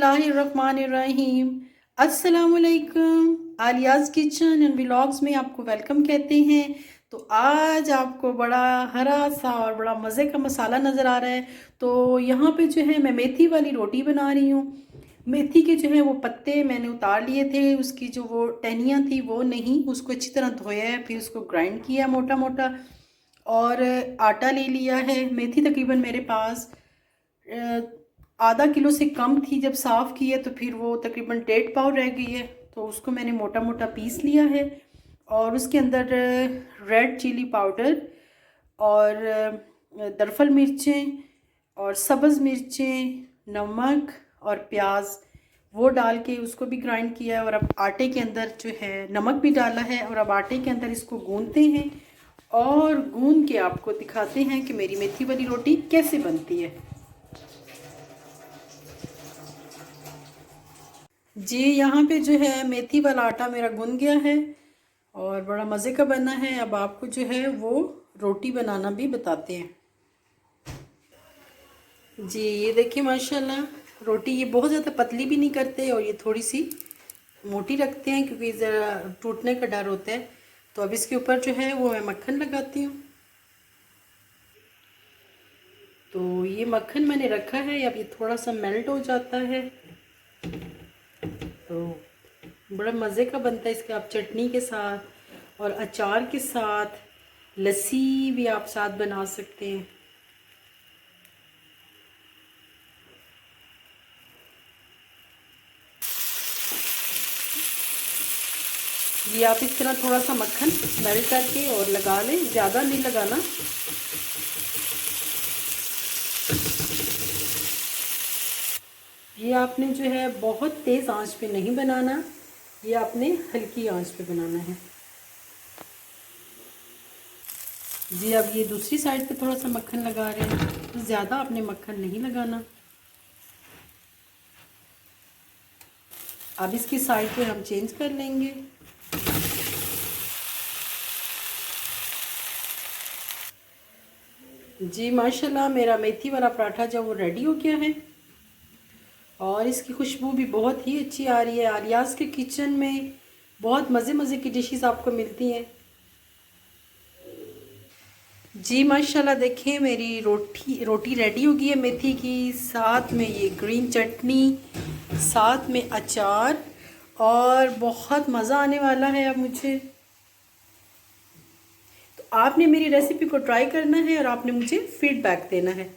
बिस्मिल्लाहिर्रहमानिर्रहीम। अस्सलामुअलैकुम। आलियाज़ kitchen and vlogs में आपको वेलकम कहते हैं। तो आज आपको बड़ा हरा सा और बड़ा मज़े का मसाला नज़र आ रहा है। तो यहाँ पे जो है मैं मेथी वाली रोटी बना रही हूँ। मेथी के जो है वो पत्ते मैंने उतार लिए थे, उसकी जो वो टहनियाँ थी वो नहीं, उसको अच्छी तरह धोया है, फिर उसको ग्राइंड किया मोटा मोटा और आटा ले लिया है। मेथी तकरीबन मेरे पास आधा किलो से कम थी। जब साफ़ की है तो फिर वो तकरीबन 1.5 पाव रह गई है, तो उसको मैंने मोटा मोटा पीस लिया है। और उसके अंदर रेड चिली पाउडर और दरफल मिर्चें और सब्ज़ मिर्चें, नमक और प्याज वो डाल के उसको भी ग्राइंड किया है। और अब आटे के अंदर जो है नमक भी डाला है और अब आटे के अंदर इसको गूंदते हैं और गूंद के आपको दिखाते हैं कि मेरी मेथी वाली रोटी कैसे बनती है। जी यहाँ पे जो है मेथी वाला आटा मेरा गूंद गया है और बड़ा मज़े का बना है। अब आपको जो है वो रोटी बनाना भी बताते हैं। जी ये देखिए माशाल्लाह रोटी ये बहुत ज़्यादा पतली भी नहीं करते और ये थोड़ी सी मोटी रखते हैं क्योंकि ज़रा टूटने का डर होता है। तो अब इसके ऊपर जो है वो मैं मक्खन लगाती हूँ। तो ये मक्खन मैंने रखा है, अब ये थोड़ा सा मेल्ट हो जाता है तो बड़ा मज़े का बनता है। इसके आप चटनी के साथ और अचार के साथ, लस्सी भी आप साथ बना सकते हैं। ये आप इस तरह थोड़ा सा मक्खन मेल्ट करके और लगा लें, ज़्यादा नहीं लगाना। ये आपने जो है बहुत तेज़ आंच पे नहीं बनाना, ये आपने हल्की आंच पे बनाना है। जी अब ये दूसरी साइड पे थोड़ा सा मक्खन लगा रहे हैं, तो ज़्यादा आपने मक्खन नहीं लगाना। अब इसकी साइड पे हम चेंज कर लेंगे। जी माशाल्लाह मेरा मेथी वाला पराठा जो वो रेडी हो गया है और इसकी खुशबू भी बहुत ही अच्छी आ रही है। आलियाज़ के किचन में बहुत मज़े मज़े की डिशेस आपको मिलती हैं। जी माशाल्लाह देखिए मेरी रोटी रेडी हो गई है मेथी की, साथ में ये ग्रीन चटनी, साथ में अचार और बहुत मज़ा आने वाला है अब मुझे। तो आपने मेरी रेसिपी को ट्राई करना है और आपने मुझे फीडबैक देना है।